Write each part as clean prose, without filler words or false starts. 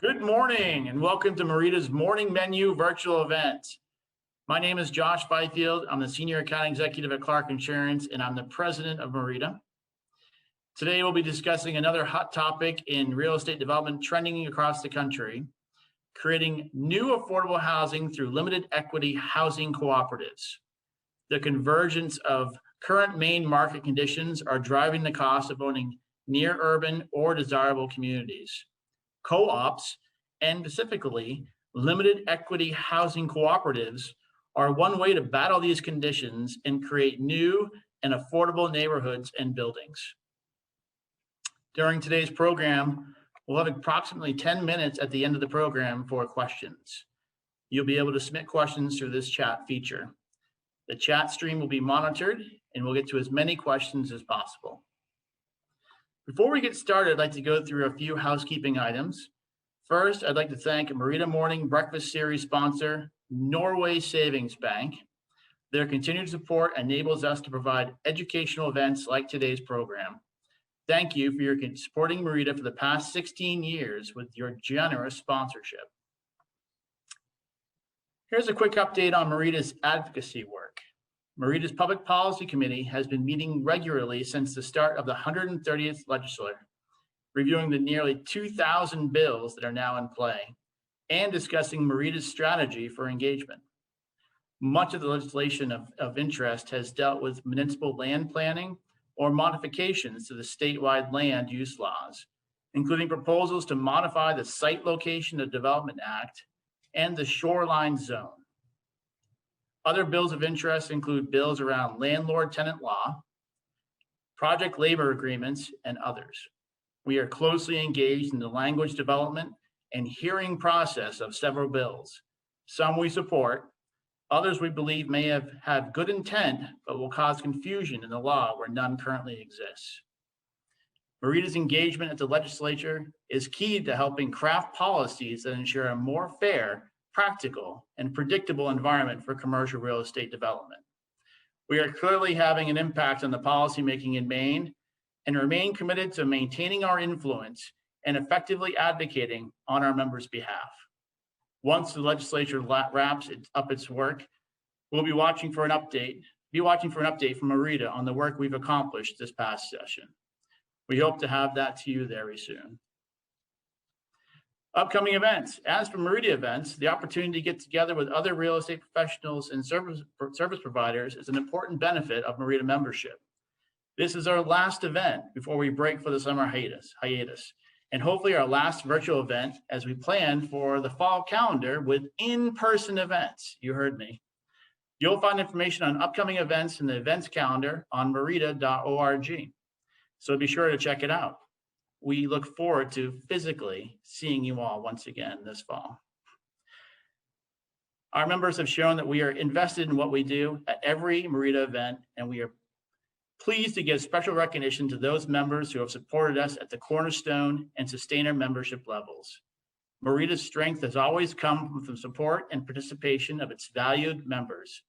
Good morning and welcome to MEREDA's morning menu virtual event. My name is Josh Byfield. I'm the Senior Account Executive at Clark Insurance and I'm the President of MEREDA. Today we'll be discussing another hot topic in real estate development trending across the country, creating new affordable housing through limited equity housing cooperatives. The convergence of current main market conditions are driving the cost of owning near urban or desirable communities. Co-ops, and specifically limited equity housing cooperatives, are one way to battle these conditions and create new and affordable neighborhoods and buildings. During today's program, we'll have approximately 10 minutes at the end of the program for questions. You'll be able to submit questions through this chat feature. The chat stream will be monitored and we'll get to as many questions as possible. Before we get started, I'd like to go through a few housekeeping items. First, I'd like to thank MEREDA Morning Breakfast Series sponsor, Norway Savings Bank. Their continued support enables us to provide educational events like today's program. Thank you for your supporting MEREDA for the past 16 years with your generous sponsorship. Here's a quick update on MEREDA's advocacy work. MEREDA's Public Policy Committee has been meeting regularly since the start of the 130th legislature, reviewing the nearly 2,000 bills that are now in play and discussing MEREDA's strategy for engagement. Much of the legislation of interest has dealt with municipal land planning or modifications to the statewide land use laws, including proposals to modify the Site Location of Development Act and the Shoreline Zone. Other bills of interest include bills around landlord-tenant law, project labor agreements, and others. We are closely engaged in the language development and hearing process of several bills. Some we support, others we believe may have good intent, but will cause confusion in the law where none currently exists. MEREDA's engagement at the legislature is key to helping craft policies that ensure a more fair, practical, and predictable environment for commercial real estate development. We are clearly having an impact on the policymaking in Maine and remain committed to maintaining our influence and effectively advocating on our members' behalf. Once the legislature wraps up its work, we'll be watching for an update from MEREDA on the work we've accomplished this past session. We hope to have that to you very soon. Upcoming events. As for MEREDA events, the opportunity to get together with other real estate professionals and service providers is an important benefit of MEREDA membership. This is our last event before we break for the summer hiatus, and hopefully our last virtual event as we plan for the fall calendar with in-person events. You heard me. You'll find information on upcoming events in the events calendar on mereda.org. So be sure to check it out. We look forward to physically seeing you all once again this fall. Our members have shown that we are invested in what we do at every MEREDA event, and we are pleased to give special recognition to those members who have supported us at the cornerstone and sustainer membership levels. MEREDA's strength has always come from the support and participation of its valued members.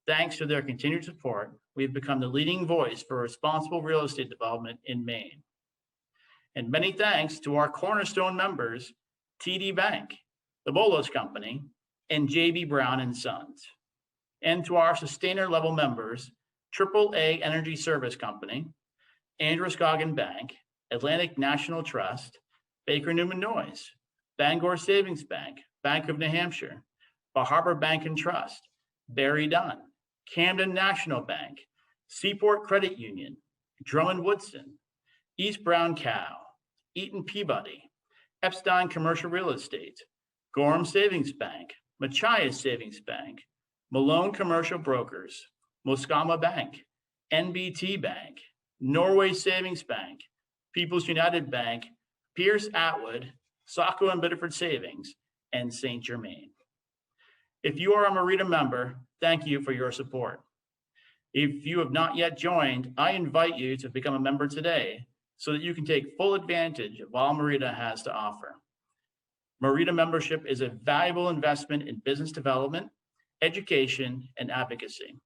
Thanks to their continued support, we've become the leading voice for responsible real estate development in Maine. And many thanks to our cornerstone members, TD Bank, the Bolos Company, and JB Brown & Sons. And to our sustainer level members, AAA Energy Service Company, Androscoggin Bank, Atlantic National Trust, Baker Newman Noyes, Bangor Savings Bank, Bank of New Hampshire, Bar Harbor Bank and Trust, Barry Dunn, Camden National Bank, Seaport Credit Union, Drummond Woodson, East Brown Cow, Eaton Peabody, Epstein Commercial Real Estate, Gorham Savings Bank, Machias Savings Bank, Malone Commercial Brokers, Moscama Bank, NBT Bank, Norway Savings Bank, People's United Bank, Pierce Atwood, Saco and Biddeford Savings, and St. Germain. If you are a MEREDA member, thank you for your support. If you have not yet joined, I invite you to become a member today so that you can take full advantage of all MEREDA has to offer. MEREDA membership is a valuable investment in business development, education, and advocacy.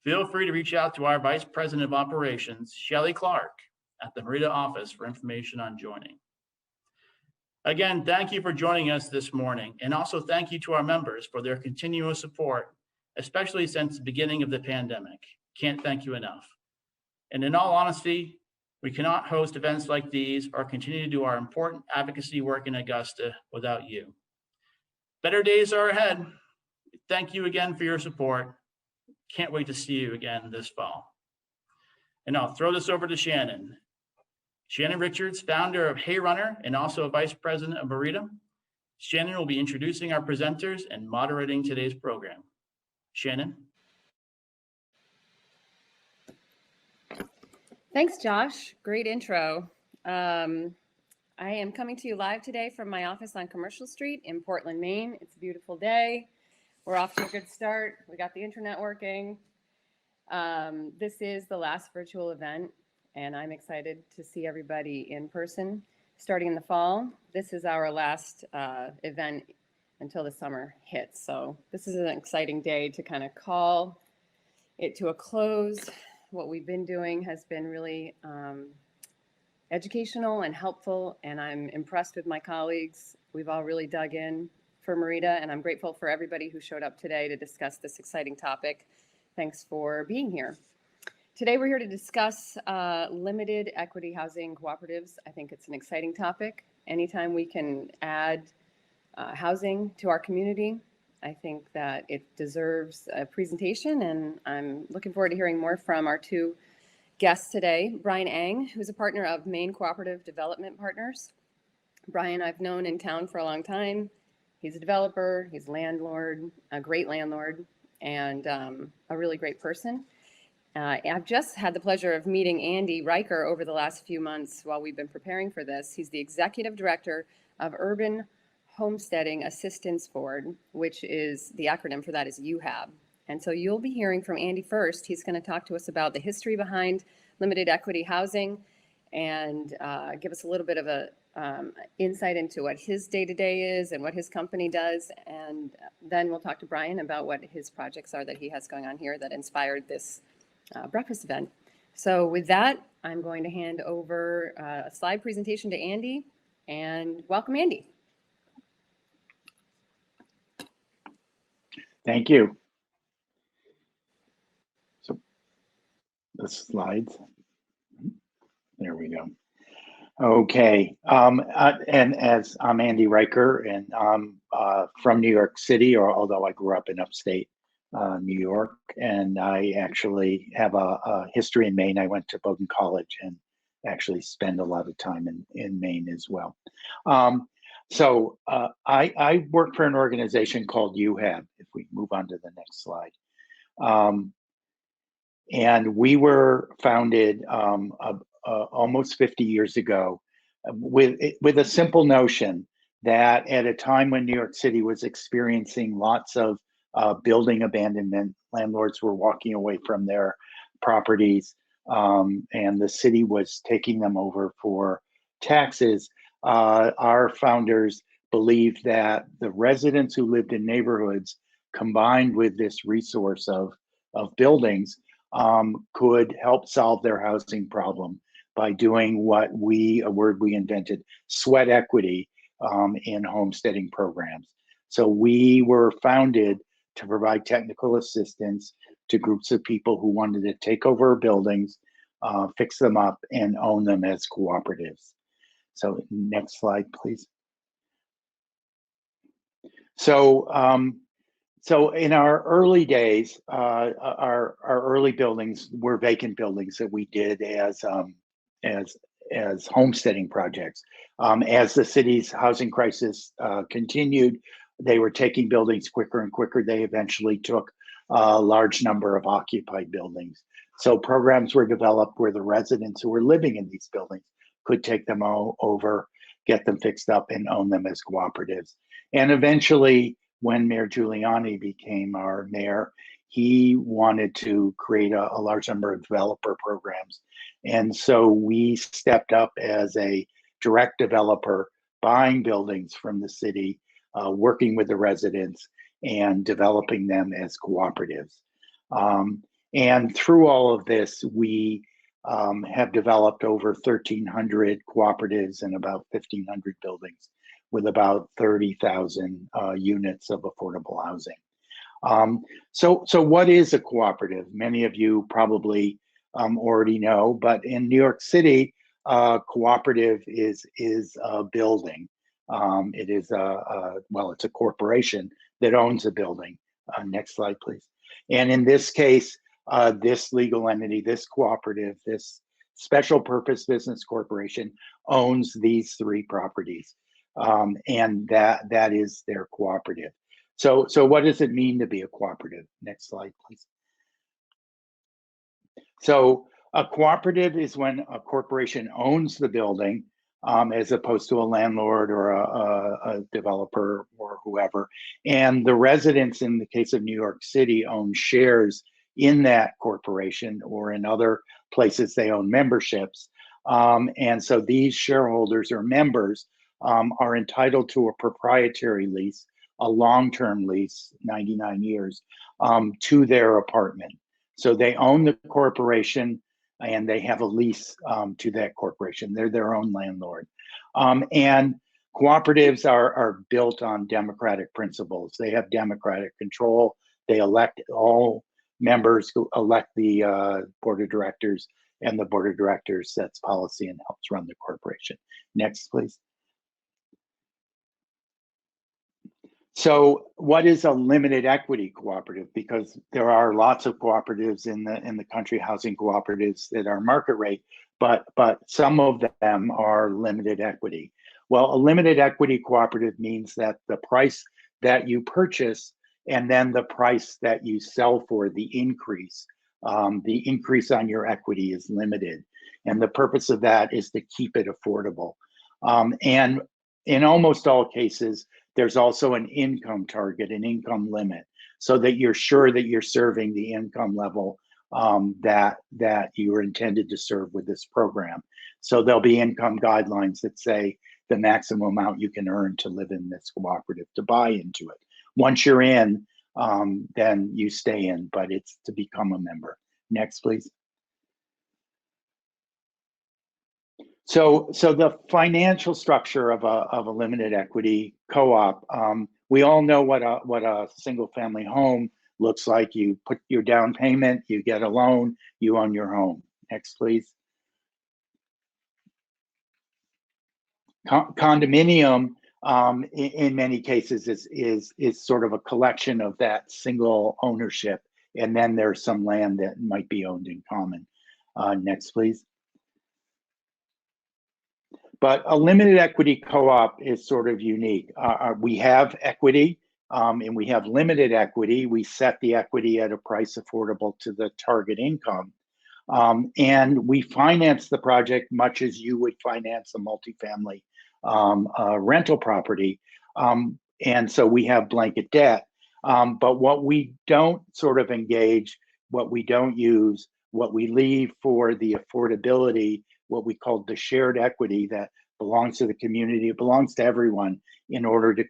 Feel free to reach out to our Vice President of Operations, Shelley Clark, at the MEREDA office for information on joining. Again, thank you for joining us this morning, and also thank you to our members for their continuous support, especially since the beginning of the pandemic. Can't thank you enough. And in all honesty, we cannot host events like these or continue to do our important advocacy work in Augusta without you. Better days are ahead. Thank you again for your support. Can't wait to see you again this fall. And I'll throw this over to Shannon. Shannon Richards, founder of Hey Runner and also a vice president of MEREDA. Shannon will be introducing our presenters and moderating today's program. Shannon. Thanks, Josh. Great intro. I am coming to you live today from my office on Commercial Street in Portland, Maine. It's a beautiful day. We're off to a good start. We got the internet working. This is the last virtual event, and I'm excited to see everybody in person starting in the fall. This is our last event until the summer hits. So this is an exciting day to kind of call it to a close. What we've been doing has been really educational and helpful, and I'm impressed with my colleagues. We've all really dug in for MEREDA, and I'm grateful for everybody who showed up today to discuss this exciting topic. Thanks for being here. Today we're here to discuss limited equity housing cooperatives. I think it's an exciting topic. Anytime we can add housing to our community, I think that it deserves a presentation, and I'm looking forward to hearing more from our two guests today. Brian Eng, who's a partner of Maine Cooperative Development Partners. Brian I've known in town for a long time. He's a developer, he's a landlord, a great landlord, and a really great person. I've just had the pleasure of meeting Andy Riker over the last few months while we've been preparing for this. He's the executive director of Urban Homesteading Assistance Board, which is the acronym for that is UHAB. And so you'll be hearing from Andy first. He's going to talk to us about the history behind limited equity housing and give us a little bit of a insight into what his day-to-day is and what his company does. And then we'll talk to Brian about what his projects are that he has going on here that inspired this breakfast event. So with that, I'm going to hand over a slide presentation to Andy, and welcome, Andy. Thank you. So the slides, there we go. Okay, and as I'm Andy Riker, and I'm from New York City, or although I grew up in upstate New York, and I actually have a history in Maine. I went to Bowdoin College and actually spend a lot of time in Maine as well. So I work for an organization called UHAB, if we move on to the next slide. And we were founded almost 50 years ago with a simple notion that at a time when New York City was experiencing lots of building abandonment, landlords were walking away from their properties, and the city was taking them over for taxes. Our founders believed that the residents who lived in neighborhoods, combined with this resource of buildings, could help solve their housing problem by doing a word we invented, sweat equity, in homesteading programs. So we were founded to provide technical assistance to groups of people who wanted to take over buildings, fix them up, and own them as cooperatives. So next slide, please. So in our early days, our early buildings were vacant buildings that we did as homesteading projects. As the city's housing crisis continued, they were taking buildings quicker and quicker. They eventually took a large number of occupied buildings. So programs were developed where the residents who were living in these buildings could take them over, get them fixed up, and own them as cooperatives. And eventually, when Mayor Giuliani became our mayor, he wanted to create a large number of developer programs. And so we stepped up as a direct developer, buying buildings from the city, working with the residents, and developing them as cooperatives. And through all of this, we have developed over 1,300 cooperatives and about 1,500 buildings. with about 30,000 units of affordable housing. So what is a cooperative? Many of you probably already know, but in New York City, cooperative is a building. It is it's a corporation that owns a building. Next slide, please. And in this case, this legal entity, this cooperative, this special purpose business corporation owns these 3 properties, and that is their cooperative. So what does it mean to be a cooperative? Next slide, please. So a cooperative is when a corporation owns the building, as opposed to a landlord or a developer or whoever. And the residents, in the case of New York City, own shares in that corporation, or in other places they own memberships. And so these shareholders or members are entitled to a proprietary lease, a long-term lease, 99 years, to their apartment. So they own the corporation and they have a lease to that corporation. They're their own landlord. And cooperatives are built on democratic principles. They have democratic control. They elect all members, who elect the board of directors, and the board of directors sets policy and helps run the corporation. Next, please. So what is a limited equity cooperative? Because there are lots of cooperatives in the country, housing cooperatives that are market rate, but some of them are limited equity. Well, a limited equity cooperative means that the price that you purchase and then the price that you sell for, the increase on your equity is limited. And the purpose of that is to keep it affordable. And in almost all cases, there's also an income target, an income limit, so that you're sure that you're serving the income level that you were intended to serve with this program. So there'll be income guidelines that say the maximum amount you can earn to live in this cooperative, to buy into it. Once you're in, then you stay in, but it's to become a member. Next, please. So the financial structure of a limited equity co-op, we all know what a single family home looks like. You put your down payment, you get a loan, you own your home. Next, please. Condominium, in many cases, is sort of a collection of that single ownership, and then there's some land that might be owned in common. Next, please. But a limited equity co-op is sort of unique. We have equity, and we have limited equity. We set the equity at a price affordable to the target income. And we finance the project much as you would finance a multifamily rental property. And so we have blanket debt. But what we don't sort of engage, what we don't use, what we leave for the affordability, what we call the shared equity that belongs to the community, it belongs to everyone in order to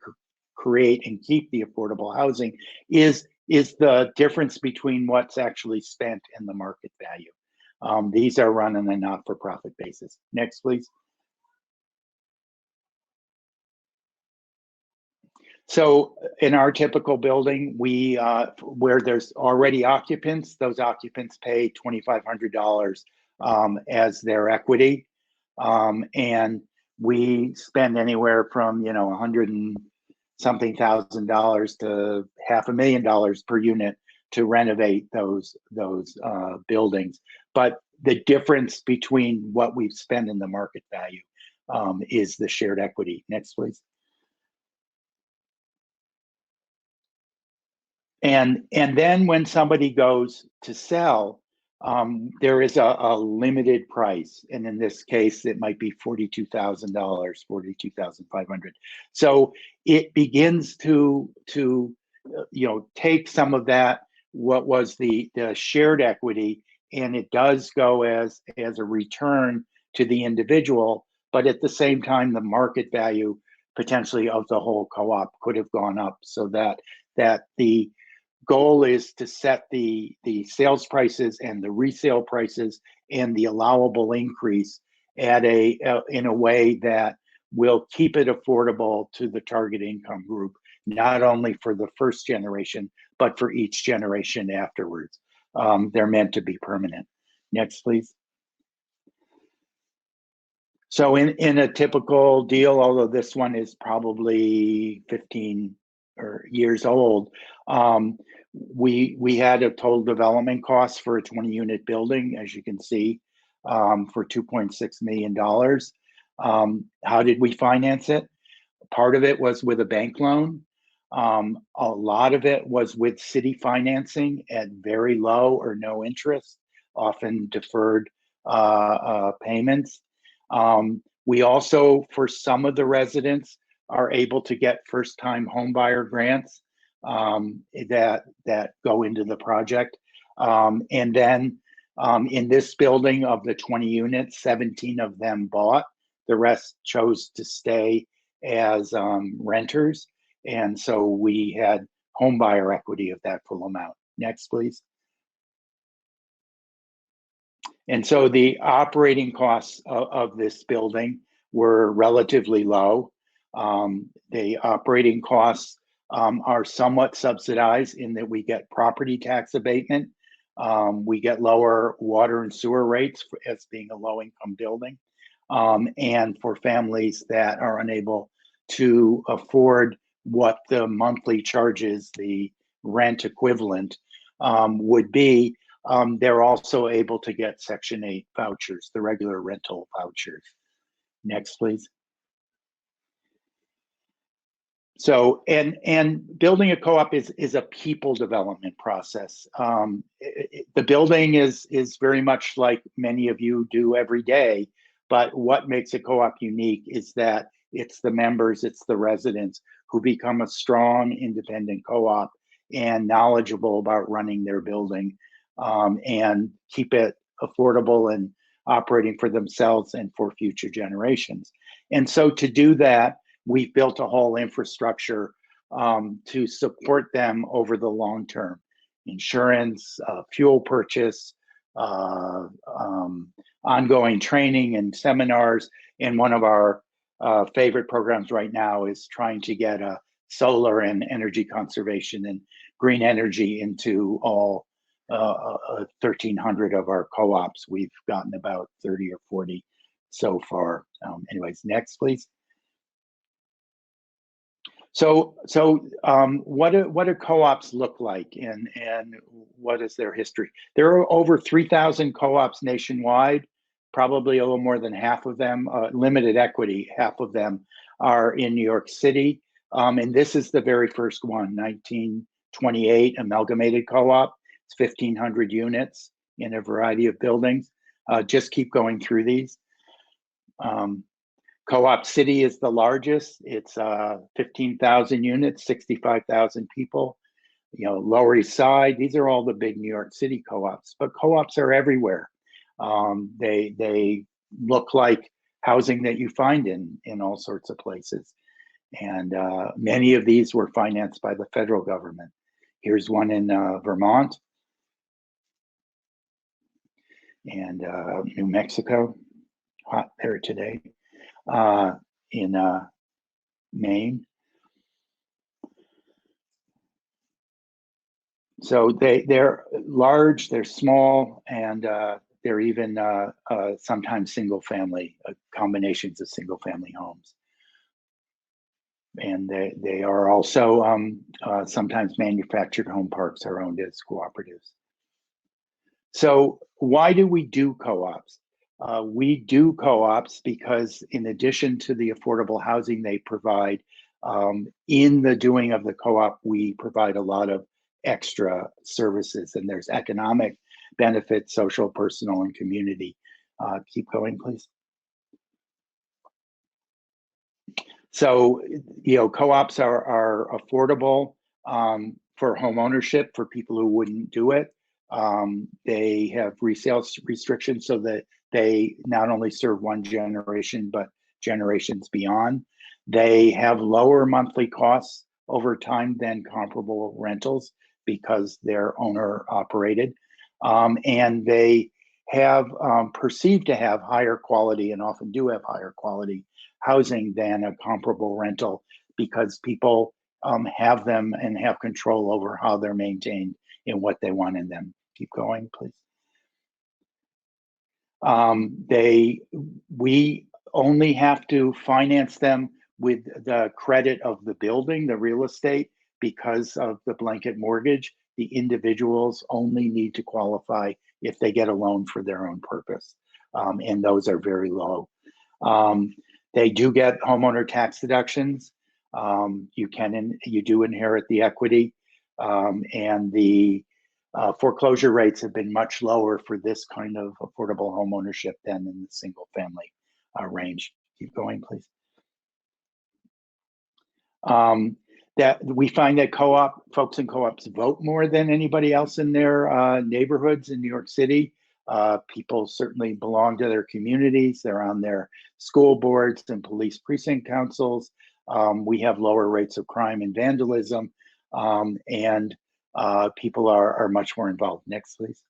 create and keep the affordable housing, is the difference between what's actually spent and the market value. These are run on a not-for-profit basis. Next, please. So in our typical building, we where there's already occupants, those occupants pay $2,500 as their equity, and we spend anywhere from $100 and something thousand dollars to $500,000 per unit to renovate those buildings. But the difference between what we've spent and the market value is the shared equity. Next, please. And then when somebody goes to sell, there is a limited price, and in this case, it might be $42,000, $42,500. So it begins to take some of that, what was the shared equity, and it does go as a return to the individual, but at the same time, the market value potentially of the whole co-op could have gone up, so that the goal is to set the sales prices and the resale prices and the allowable increase at in a way that will keep it affordable to the target income group, not only for the first generation, but for each generation afterwards. They're meant to be permanent. Next, please. So in a typical deal, although this one is probably 15 years old, we had a total development cost for a 20-unit building, as you can see, for $2.6 million. How did we finance it? Part of it was with a bank loan. A lot of it was with city financing at very low or no interest, often deferred payments. We also, for some of the residents, are able to get first-time homebuyer grants that go into the project. And then in this building, of the 20 units, 17 of them bought. The rest chose to stay as renters. And so we had homebuyer equity of that full amount. Next, please. And so the operating costs of this building were relatively low. The operating costs are somewhat subsidized in that we get property tax abatement. We get lower water and sewer rates as being a low-income building. And for families that are unable to afford what the monthly charges, the rent equivalent, would be, they're also able to get Section 8 vouchers, the regular rental vouchers. Next, please. So, and building a co-op is a people development process. The building is very much like many of you do every day, but what makes a co-op unique is that it's the members, it's the residents who become a strong, independent co-op and knowledgeable about running their building, and keep it affordable and operating for themselves and for future generations. And so to do that, we've built a whole infrastructure to support them over the long term. Insurance, fuel purchase, ongoing training and seminars. And one of our favorite programs right now is trying to get solar and energy conservation and green energy into all 1,300 of our co-ops. We've gotten about 30 or 40 so far. Anyways, next, please. So what do co-ops look like, and what is their history? There are over 3,000 co-ops nationwide. Probably a little more than half of them, limited equity, half of them are in New York City. And this is the very first one, 1928 Amalgamated Co-op. It's 1,500 units in a variety of buildings. Just keep going through these. Co-op City is the largest. It's 15,000 units, 65,000 people. You know, Lower East Side, these are all the big New York City co-ops, but co-ops are everywhere. They look like housing that you find in all sorts of places. And many of these were financed by the federal government. Here's one in Vermont and New Mexico, hot there today, in Maine. So they're large, they're small, and they're even sometimes single family, combinations of single family homes. And they are also sometimes manufactured home parks are owned as cooperatives. So why do we do co-ops? We do co-ops because in addition to the affordable housing they provide, in the doing of the co-op, we provide a lot of extra services, and there's economic benefits, social, personal, and community. Keep going, please. So, you know, co-ops are affordable for home ownership for people who wouldn't do it. They have resale restrictions so that they not only serve one generation, but generations beyond. They have lower monthly costs over time than comparable rentals because they're owner operated. And they have perceived to have higher quality, and often do have higher quality housing than a comparable rental, because people have them and have control over how they're maintained and what they want in them. Keep going, please. We only have to finance them with the credit of the building, the real estate, because of the blanket mortgage. The individuals only need to qualify if they get a loan for their own purpose, and those are very low. They do get homeowner tax deductions. You do inherit the equity, and the foreclosure rates have been much lower for this kind of affordable home ownership than in the single family range. Keep going, please. That we find that folks in co-ops vote more than anybody else in their neighborhoods in New York City. People certainly belong to their communities. They're on their school boards and police precinct councils. We have lower rates of crime and vandalism, and people are much more involved. Next, please.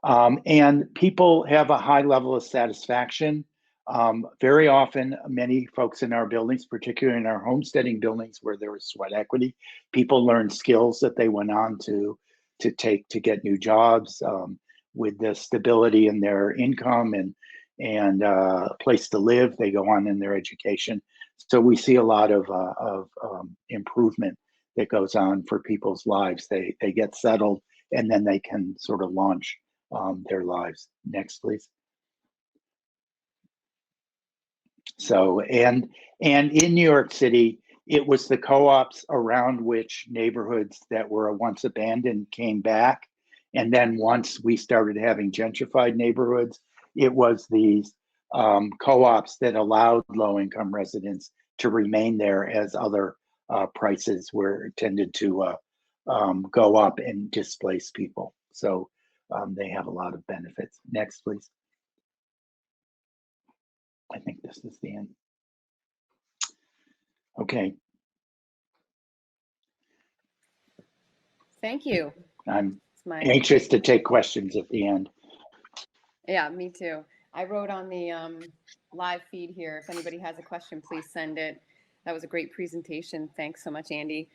And people have a high level of satisfaction. Very often, many folks in our buildings, particularly in our homesteading buildings where there was sweat equity, people learn skills that they went on to take to get new jobs, with the stability in their income and a place to live. They go on in their education. So we see a lot of improvement that goes on for people's lives. They get settled, and then they can sort of launch their lives. Next, please. So, and in New York City, it was the co-ops around which neighborhoods that were once abandoned came back. And then once we started having gentrified neighborhoods, it was these co-ops that allowed low-income residents to remain there as other prices were tended to go up and displace people. So they have a lot of benefits. Next, please. I think this is the end. Okay. Thank you. I'm It's my, anxious to take questions at the end. yeah, me too. I wrote on the live feed here, if anybody has a question, please send it. That was a great presentation. Thanks so much, Andy.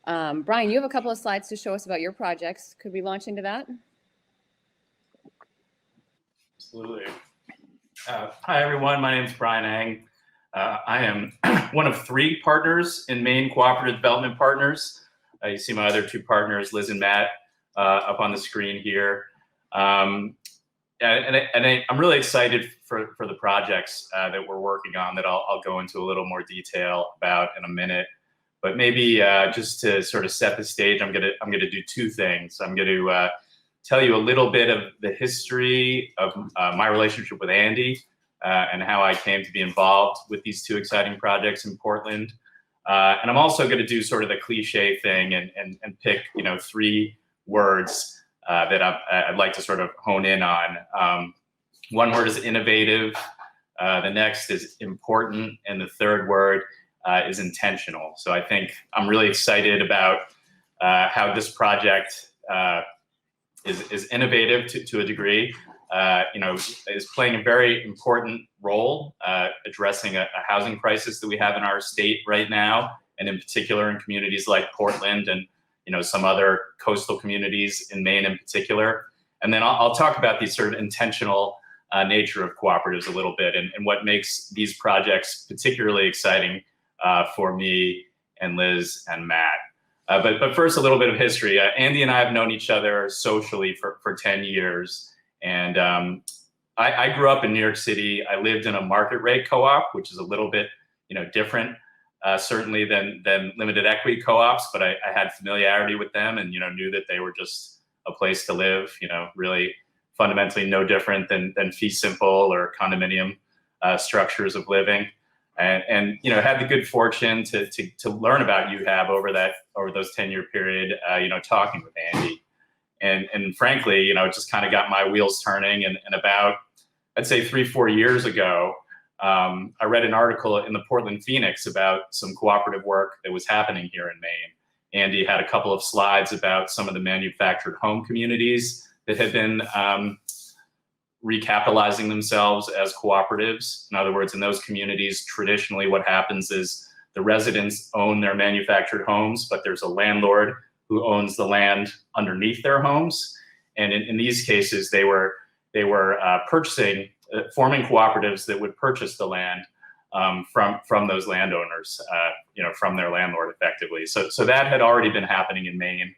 Brian, you have a couple of slides to show us about your projects. Could we launch into that? Absolutely. Hi, everyone. My name is Brian Ang. I am one of 3 partners in Maine Cooperative Development Partners. You see my other 2 partners, Liz and Matt, up on the screen here. I'm really excited for the projects that we're working on that I'll go into a little more detail about in a minute. But maybe just to sort of set the stage, I'm gonna do 2 things. I'm going to tell you a little bit of the history of my relationship with Andy and how I came to be involved with these 2 exciting projects in Portland. And I'm also going to do sort of the cliche thing and pick 3 words that I'd like to sort of hone in on. One word is innovative, the next is important, and the third word is intentional. So I think I'm really excited about how this project is innovative to a degree, is playing a very important role addressing a housing crisis that we have in our state right now, and in particular in communities like Portland and some other coastal communities in Maine in particular. And then I'll talk about the sort of intentional nature of cooperatives a little bit and what makes these projects particularly exciting for me and Liz and Matt. But first, a little bit of history. Andy and I have known each other socially for 10 years. And I grew up in New York City. I lived in a market rate co-op, which is a little bit different certainly than limited equity co-ops, but I had familiarity with them and knew that they were just a place to live, really fundamentally no different than fee simple or condominium structures of living. And had the good fortune to learn about UHAB over those 10-year period, talking with Andy. And frankly, it just kind of got my wheels turning. And about, I'd say 3-4 years ago, I read an article in the Portland Phoenix about some cooperative work that was happening here in Maine. Andy had a couple of slides about some of the manufactured home communities that had been recapitalizing themselves as cooperatives. In other words, in those communities, traditionally what happens is the residents own their manufactured homes, but there's a landlord who owns the land underneath their homes. And in these cases, they were purchasing, forming cooperatives that would purchase the land from those landowners, from their landlord effectively. So that had already been happening in Maine,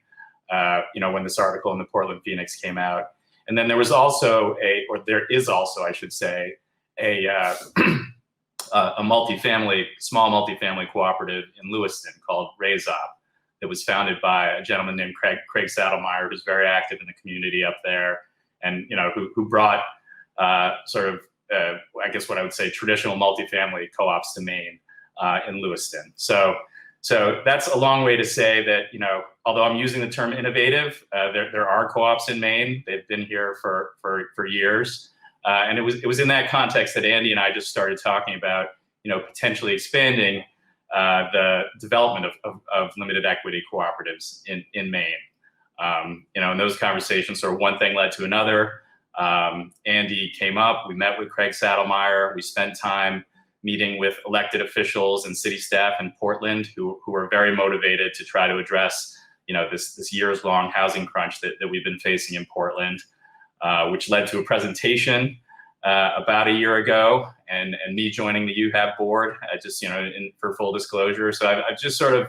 when this article in the Portland Phoenix came out. And then there was also there is also, I should say, a small multifamily cooperative in Lewiston called Raise Up that was founded by a gentleman named Craig Saddlemeyer, who's very active in the community up there, and who brought I guess what I would say traditional multifamily co-ops to Maine in Lewiston. So that's a long way to say that, although I'm using the term innovative, there are co-ops in Maine. They've been here for years. And it was in that context that Andy and I just started talking about, potentially expanding the development of limited equity cooperatives in Maine. And those conversations, sort of one thing led to another. Andy came up, we met with Craig Saddlemeyer, we spent time meeting with elected officials and city staff in Portland who are very motivated to try to address, this years-long housing crunch that we've been facing in Portland, which led to a presentation about a year ago, and me joining the UHAB board, for full disclosure. So I've just sort of,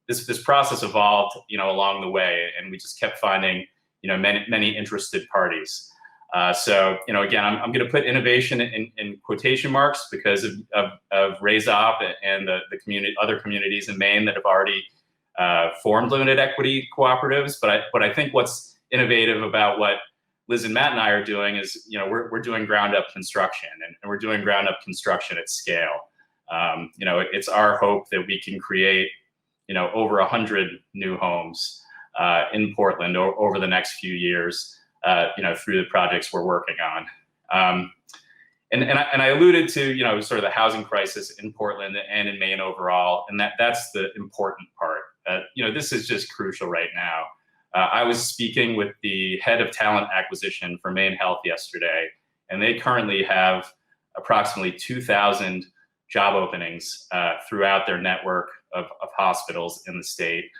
this process evolved, along the way, and we just kept finding, many interested parties. So again, I'm going to put innovation in quotation marks because of Raise Up and the other communities in Maine that have already formed limited equity cooperatives. But I think what's innovative about what Liz and Matt and I are doing is, we're doing ground up construction, and we're doing ground up construction at scale. It's our hope that we can create, over 100 new homes in Portland over the next few years. Through the projects we're working on. And I alluded to, sort of the housing crisis in Portland and in Maine overall, and that's the important part. This is just crucial right now. I was speaking with the head of talent acquisition for Maine Health yesterday, and they currently have approximately 2,000 job openings throughout their network of hospitals in the state.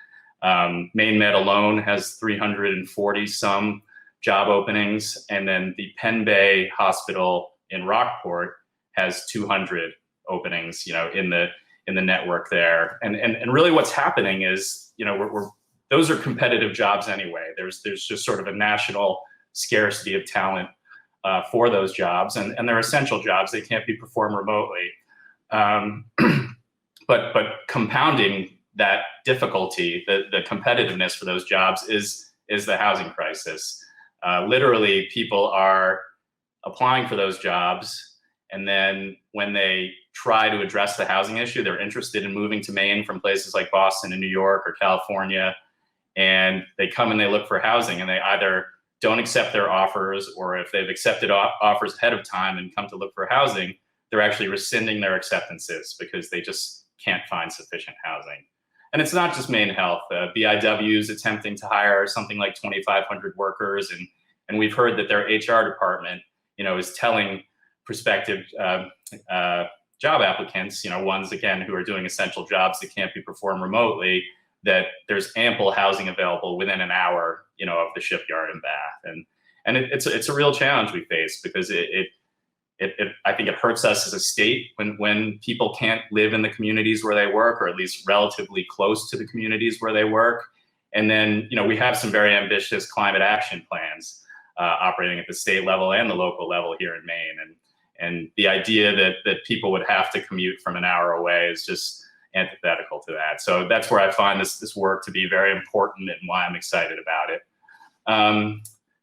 Maine Med alone has 340 some job openings, and then the Penn Bay Hospital in Rockport has 200 openings, in the network there. And really, what's happening is, those are competitive jobs anyway. There's just sort of a national scarcity of talent for those jobs, and they're essential jobs. They can't be performed remotely. But compounding that difficulty, the competitiveness for those jobs is the housing crisis. Literally, people are applying for those jobs, and then when they try to address the housing issue, they're interested in moving to Maine from places like Boston and New York or California, and they come and they look for housing, and they either don't accept their offers, or if they've accepted offers ahead of time and come to look for housing, they're actually rescinding their acceptances because they just can't find sufficient housing. And it's not just Maine Health. BIW is attempting to hire something like 2,500 workers, and we've heard that their HR department, is telling prospective job applicants, ones again who are doing essential jobs that can't be performed remotely, that there's ample housing available within an hour, of the shipyard in Bath. And it's a real challenge we face because I think it hurts us as a state when people can't live in the communities where they work, or at least relatively close to the communities where they work. And then, we have some very ambitious climate action plans operating at the state level and the local level here in Maine. And the idea that people would have to commute from an hour away is just antithetical to that. So that's where I find this work to be very important and why I'm excited about it.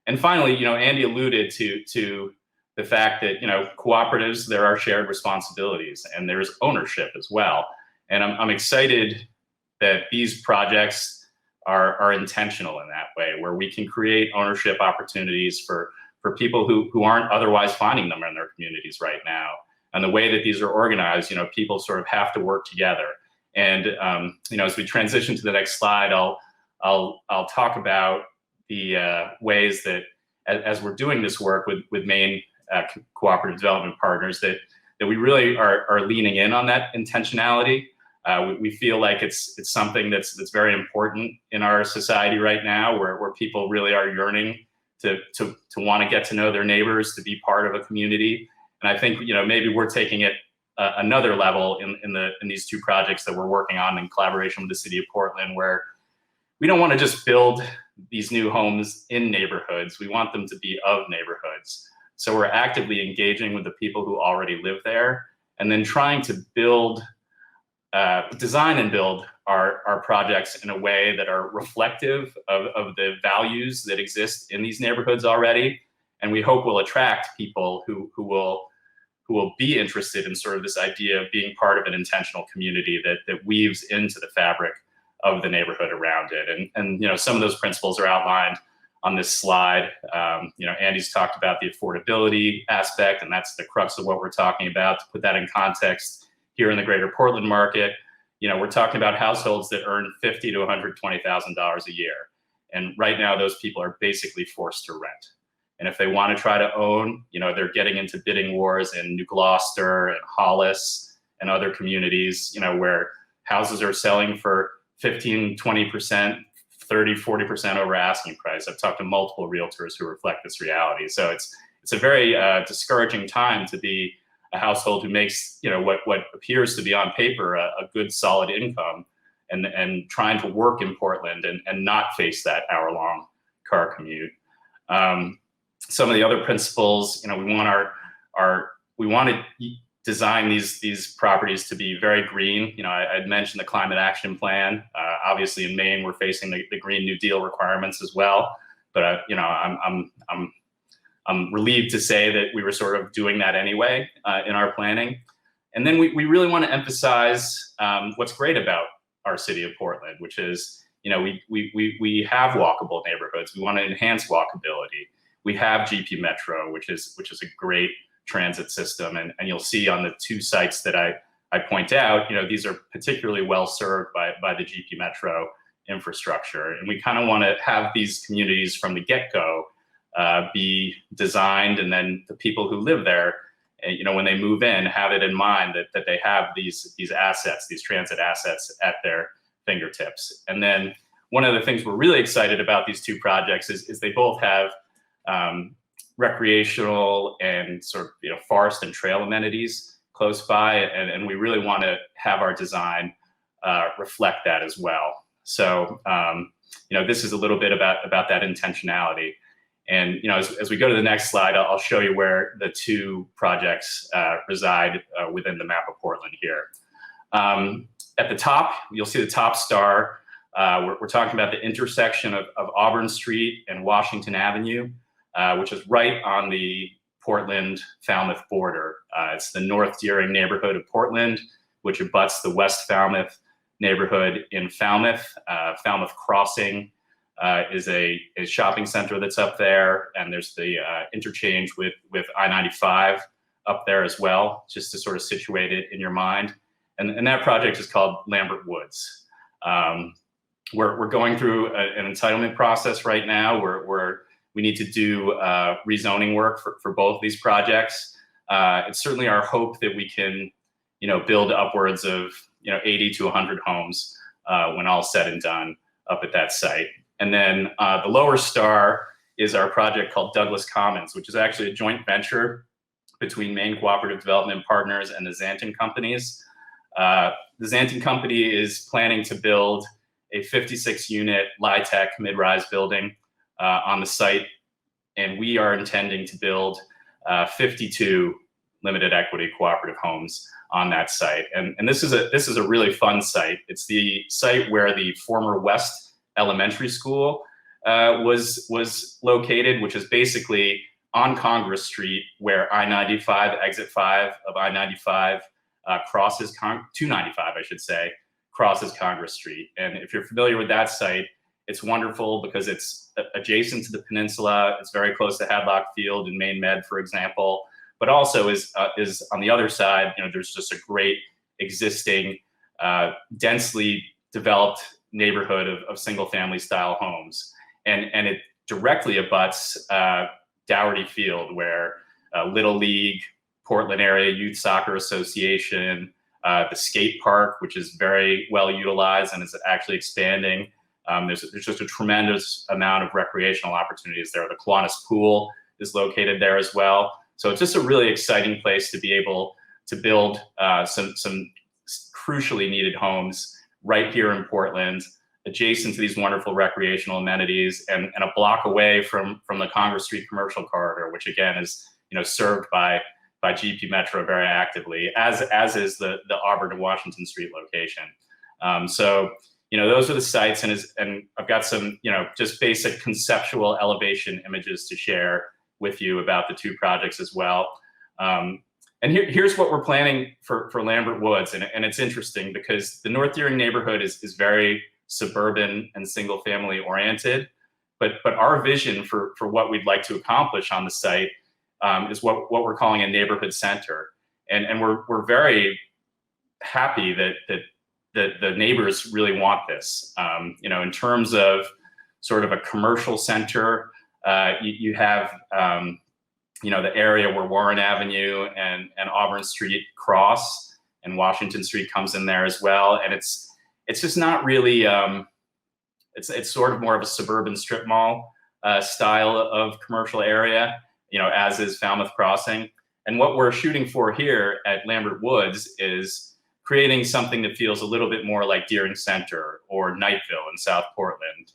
And finally, Andy alluded to the fact that, cooperatives, there are shared responsibilities and there's ownership as well. And I'm excited that these projects are intentional in that way, where we can create ownership opportunities for people who aren't otherwise finding them in their communities right now. And the way that these are organized, people sort of have to work together. And, as we transition to the next slide, I'll talk about the ways that as we're doing this work with Maine cooperative development partners, that we really are leaning in on that intentionality. We feel like it's something that's very important in our society right now, where people really are yearning to want to get to know their neighbors, to be part of a community. And I think, maybe we're taking it another level in these two projects that we're working on in collaboration with the city of Portland, where we don't want to just build these new homes in neighborhoods. We want them to be of neighborhoods. So we're actively engaging with the people who already live there, and then trying to design and build our projects in a way that are reflective of the values that exist in these neighborhoods already. And we hope will attract people who will be interested in sort of this idea of being part of an intentional community that weaves into the fabric of the neighborhood around it. And some of those principles are outlined on this slide. Andy's talked about the affordability aspect, and that's the crux of what we're talking about. To put that in context, here in the greater Portland market, we're talking about households that earn $50,000 to $120,000 a year. And right now, those people are basically forced to rent. And if they want to try to own, they're getting into bidding wars in New Gloucester and Hollis and other communities, where houses are selling for 15, 20%, 30, 40% over asking price. I've talked to multiple realtors who reflect this reality. So it's a very discouraging time to be a household who makes, what appears to be on paper a good solid income, and trying to work in Portland and not face that hour-long car commute. Some of the other principles, we want to design these properties to be very green. I'd mentioned the climate action plan. Obviously in Maine, we're facing the Green New Deal requirements as well. But I'm relieved to say that we were sort of doing that anyway in our planning. And then we really want to emphasize what's great about our city of Portland, which is, we have walkable neighborhoods. We want to enhance walkability. We have GP Metro, which is a great transit system. And you'll see on the two sites that I point out, these are particularly well served by the GP Metro infrastructure. And we kind of want to have these communities from the get-go be designed, and then the people who live there, when they move in, have it in mind that they have these assets, these transit assets at their fingertips. And then one of the things we're really excited about these two projects is they both have recreational and sort of forest and trail amenities close by, and we really want to have our design reflect that as well. So this is a little bit about that intentionality. And as we go to the next slide, I'll show you where the two projects reside within the map of Portland here. At the top, you'll see the top star. We're talking about the intersection of Auburn Street and Washington Avenue, which is right on the Portland-Falmouth border. It's the North Deering neighborhood of Portland, which abuts the West Falmouth neighborhood in Falmouth. Falmouth Crossing is a shopping center that's up there, and there's the interchange with I-95 up there as well, just to sort of situate it in your mind. And that project is called Lambert Woods. We're going through an entitlement process right now where we need to do rezoning work for both these projects. It's certainly our hope that we can, build upwards of 80 to 100 homes when all said and done up at that site. And then the lower star is our project called Douglas Commons, which is actually a joint venture between Maine Cooperative Development Partners and the Zanton Companies. The Zanton Company is planning to build a 56-unit LIHTC mid-rise building on the site, and we are intending to build 52 limited equity cooperative homes on that site. And this is a really fun site. It's the site where the former West Elementary School was located, which is basically on Congress Street, where I-95, exit 5 of I-95 crosses 295, I should say, crosses Congress Street. And if you're familiar with that site, it's wonderful because it's adjacent to the peninsula. It's very close to Hadlock Field and Maine Med, for example, but also is on the other side. There's just a great existing, densely developed neighborhood of single-family style homes, and directly abuts Dougherty Field, where Little League, Portland Area Youth Soccer Association, the skate park, which is very well utilized and is actually expanding. There's just a tremendous amount of recreational opportunities there. The Kiwanis Pool is located there as well. So it's just a really exciting place to be able to build some crucially needed homes right here in Portland, adjacent to these wonderful recreational amenities, and a block away from the Congress Street commercial corridor, which again is served by GP Metro very actively, as is the Auburn and Washington Street location. So those are the sites, and I've got some just basic conceptual elevation images to share with you about the two projects as well. And here's what we're planning for Lambert Woods, and it's interesting because the North Deering neighborhood is very suburban and single family oriented, but our vision for what we'd like to accomplish on the site is what we're calling a neighborhood center, and we're very happy that the neighbors really want this. In terms of sort of a commercial center, you have the area where Warren Avenue and Auburn Street cross, and Washington Street comes in there as well, and it's just not really it's sort of more of a suburban strip mall style of commercial area, as is Falmouth Crossing. And what we're shooting for here at Lambert Woods is creating something that feels a little bit more like Deering Center or Knightville in South Portland,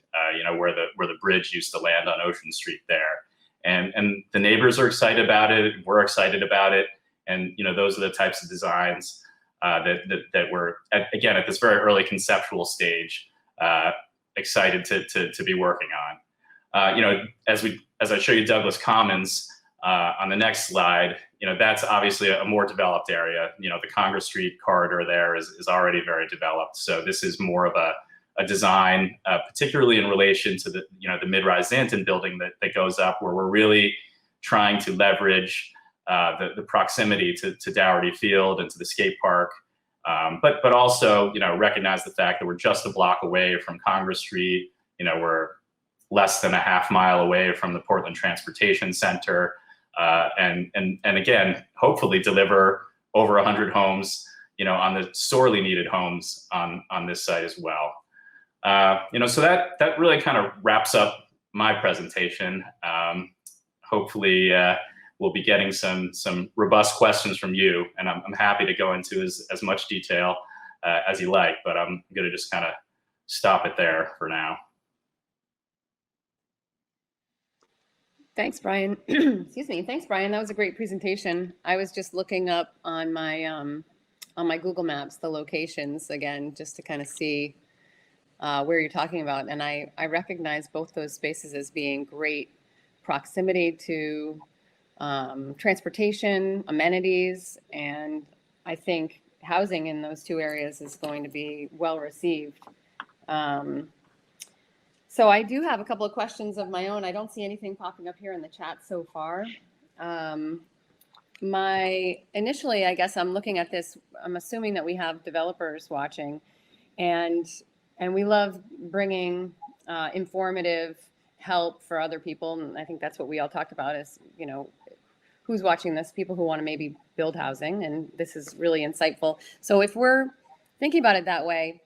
where the bridge used to land on Ocean Street there. And the neighbors are excited about it. We're excited about it. And those are the types of designs that we're at this very early conceptual stage, excited to be working on. As I show you Douglas Commons on the next slide, that's obviously a more developed area. The Congress Street corridor there is already very developed. So this is more of a design, particularly in relation to the mid-rise Xanten building that goes up, where we're really trying to leverage the proximity to Dougherty Field and to the skate park, but also recognize the fact that we're just a block away from Congress Street. We're less than a half mile away from the Portland Transportation Center, and again, hopefully deliver over 100 homes, on the sorely needed homes on this site as well. So that really kind of wraps up my presentation. Hopefully, we'll be getting some robust questions from you, and I'm happy to go into as much detail as you like, but I'm going to just kind of stop it there for now. Thanks, Brian. Excuse me. Thanks, Brian. That was a great presentation. I was just looking up on my Google Maps the locations again, just to kind of see where you're talking about, and I recognize both those spaces as being great proximity to transportation, amenities, and I think housing in those two areas is going to be well received. So I do have a couple of questions of my own. I don't see anything popping up here in the chat so far. Initially, I guess I'm looking at this, I'm assuming that we have developers watching, and we love bringing informative help for other people. And I think that's what we all talked about is, who's watching this, people who want to maybe build housing. And this is really insightful. So if we're thinking about it that way,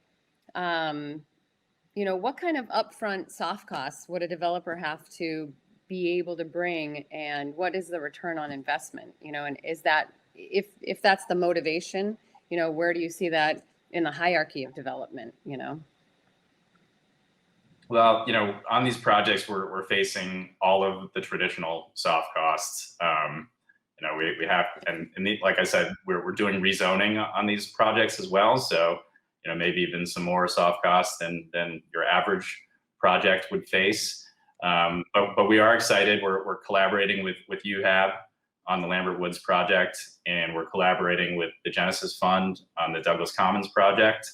what kind of upfront soft costs would a developer have to be able to bring, and what is the return on investment? And is that, if that's the motivation, where do you see that in the hierarchy of development? Well, on these projects, we're facing all of the traditional soft costs. We have, and like I said, we're doing rezoning on these projects as well. So, maybe even some more soft costs than your average project would face. But we are excited. We're collaborating with UHAB on the Lambert Woods project, and we're collaborating with the Genesis Fund on the Douglas Commons project.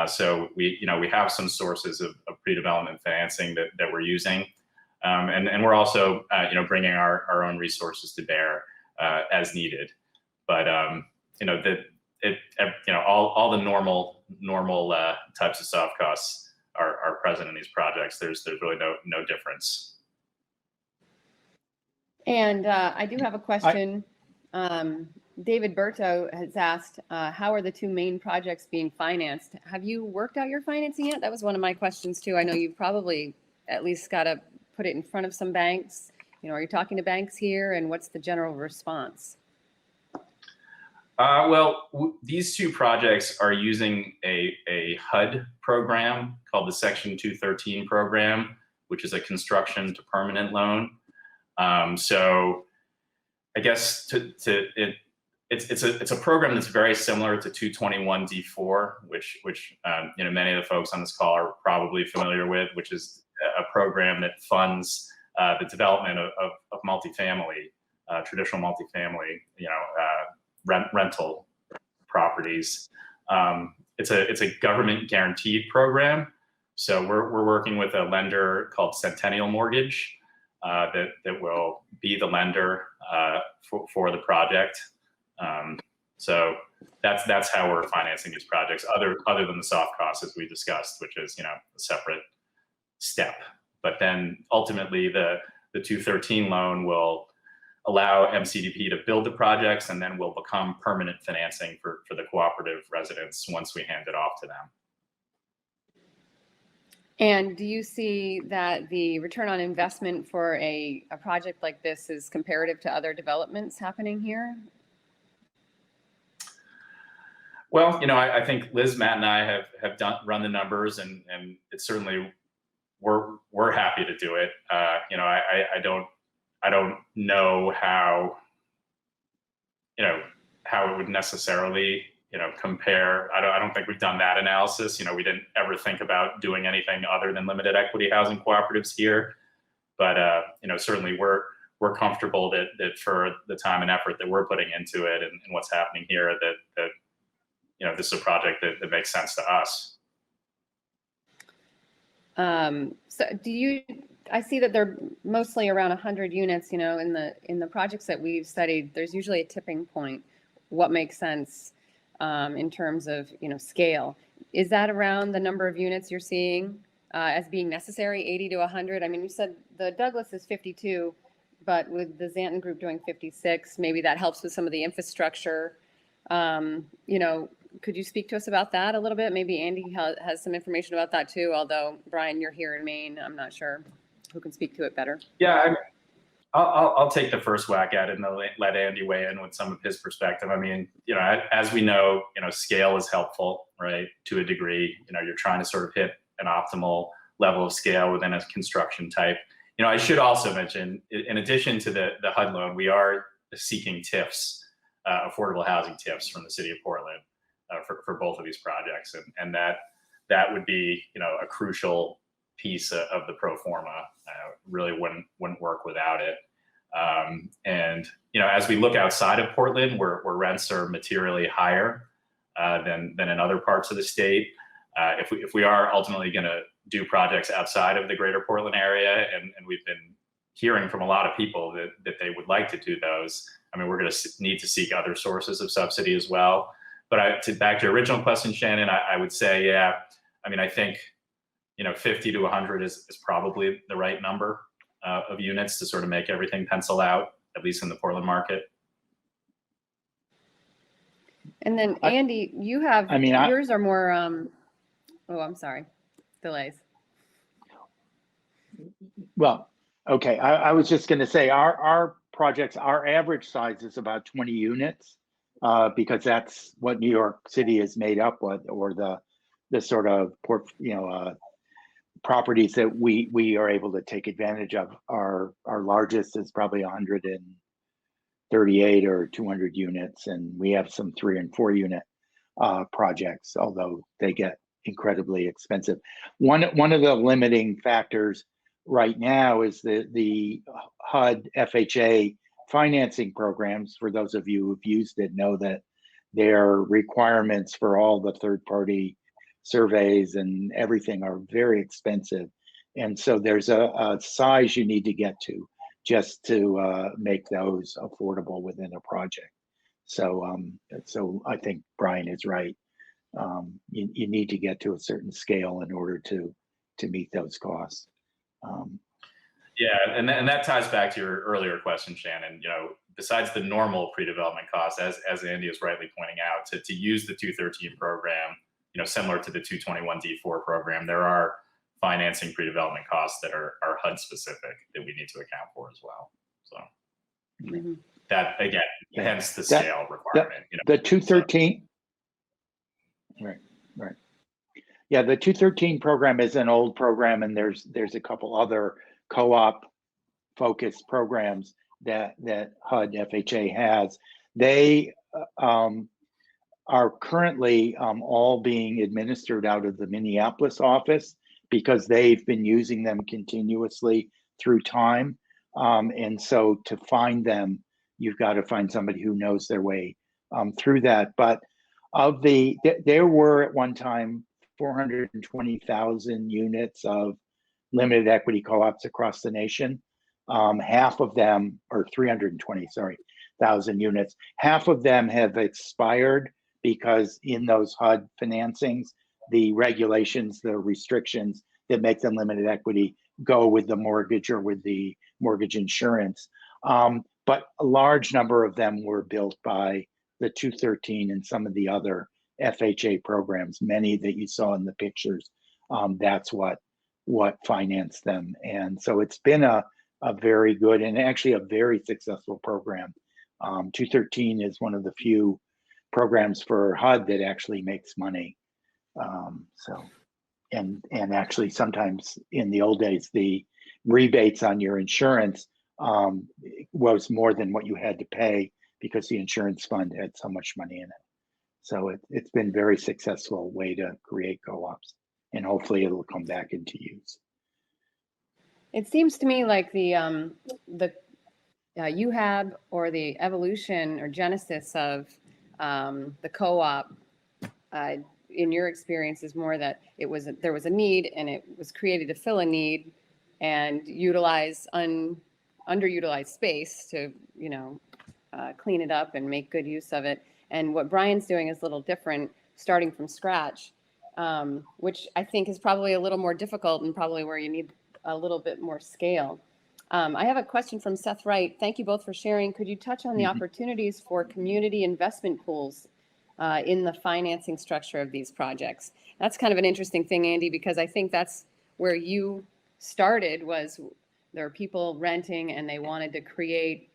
So we have some sources of pre-development financing that we're using, and we're also bringing our own resources to bear as needed. But all the normal types of soft costs are present in these projects. There's really no difference. And I do have a question. David Berto has asked, how are the two main projects being financed? Have you worked out your financing yet? That was one of my questions too. I know you've probably at least got to put it in front of some banks. You know, are you talking to banks here, and what's the general response? These two projects are using a HUD program called the Section 213 program, which is a construction to permanent loan. So I guess it's a program that's very similar to 221D4, which you know, many of the folks on this call are probably familiar with, which is a program that funds the development of multifamily, traditional multifamily, you know, rental properties. It's a government guaranteed program. So we're working with a lender called Centennial Mortgage that will be the lender for the project. So that's how we're financing these projects, other than the soft costs as we discussed, which is, you know, a separate step. But then ultimately the 213 loan will allow MCDP to build the projects, and then will become permanent financing for the cooperative residents once we hand it off to them. And do you see that the return on investment for a project like this is comparative to other developments happening here? Well, you know, I think Liz, Matt, and I have run the numbers, and it's certainly we're happy to do it. You know, I don't know how, you know, how it would necessarily, you know, compare. I don't think we've done that analysis. You know, we didn't ever think about doing anything other than limited equity housing cooperatives here. But you know, certainly we're comfortable that for the time and effort that we're putting into it and what's happening here, that you know, this is a project that makes sense to us. So I see that they're mostly around 100 units, you know, in the projects that we've studied, there's usually a tipping point. What makes sense in terms of, you know, scale? Is that around the number of units you're seeing as being necessary, 80 to 100? I mean, you said the Douglas is 52, but with the Xanten Group doing 56, maybe that helps with some of the infrastructure. You know, could you speak to us about that a little bit? Maybe Andy has some information about that too, although Brian, you're here in Maine. I'm not sure who can speak to it better. Yeah, I'll take the first whack at it and let Andy weigh in with some of his perspective. I mean, you know, as we know, you know, scale is helpful, right? To a degree, you know, you're trying to sort of hit an optimal level of scale within a construction type. You know, I should also mention, in addition to the HUD loan, we are seeking TIFs, affordable housing TIFs from the city of Portland for both of these projects. And that would be, you know, a crucial piece of the pro forma. Really wouldn't work without it. And you know, as we look outside of Portland, where rents are materially higher than in other parts of the state, if we are ultimately going to do projects outside of the greater Portland area, and we've been hearing from a lot of people that they would like to do those, I mean, we're going to need to seek other sources of subsidy as well. But back to your original question, Shannon, I would say, yeah, I mean, I think, you know, 50 to 100 is probably the right number of units to sort of make everything pencil out, at least in the Portland market. And then Andy, you have, I mean, yours are more, oh, I'm sorry, delays. Well, okay. I was just going to say our projects, our average size is about 20 units because that's what New York City is made up with, or the sort of properties that we are able to take advantage of. Our largest is probably 138 or 200 units, and we have some 3 and 4 unit projects, although they get incredibly expensive. One of the limiting factors right now is the HUD FHA financing programs. For those of you who've used it, know that their requirements for all the third-party surveys and everything are very expensive, and so there's a size you need to get to just to make those affordable within a project. So I think Brian is right. You need to get to a certain scale in order to meet those costs. Yeah, and that ties back to your earlier question, Shannon. You know, besides the normal pre-development costs, as Andy is rightly pointing out, to use the 213 program, you know, similar to the 221D4 program, there are financing pre-development costs that are HUD specific that we need to account for as well. So that again, hence the scale requirement. You know, the 213. Right. Yeah, the 213 program is an old program, and there's a couple other co-op focused programs that HUD FHA has. They are currently all being administered out of the Minneapolis office because they've been using them continuously through time. And so to find them, you've got to find somebody who knows their way through that. But there were at one time 420,000 units of limited equity co-ops across the nation. Half of them, or 320,000 units, half of them have expired because in those HUD financings, the regulations, the restrictions that make them limited equity go with the mortgage or with the mortgage insurance. But a large number of them were built by the 213 and some of the other FHA programs, many that you saw in the pictures. That's what financed them. And so it's been a very good and actually a very successful program. 213 is one of the few programs for HUD that actually makes money. And actually sometimes in the old days, the rebates on your insurance was more than what you had to pay because the insurance fund had so much money in it. So it's been a very successful way to create co-ops, and hopefully it'll come back into use. It seems to me like the UHAB or the evolution or genesis of the co-op, in your experience, is more that there was a need and it was created to fill a need and utilize underutilized space to clean it up and make good use of it. And what Brian's doing is a little different, starting from scratch, which I think is probably a little more difficult and probably where you need a little bit more scale. I have a question from Seth Wright. Thank you both for sharing. Could you touch on the opportunities for community investment pools in the financing structure of these projects? That's kind of an interesting thing, Andy, because I think that's where you started, was there are people renting and they wanted to create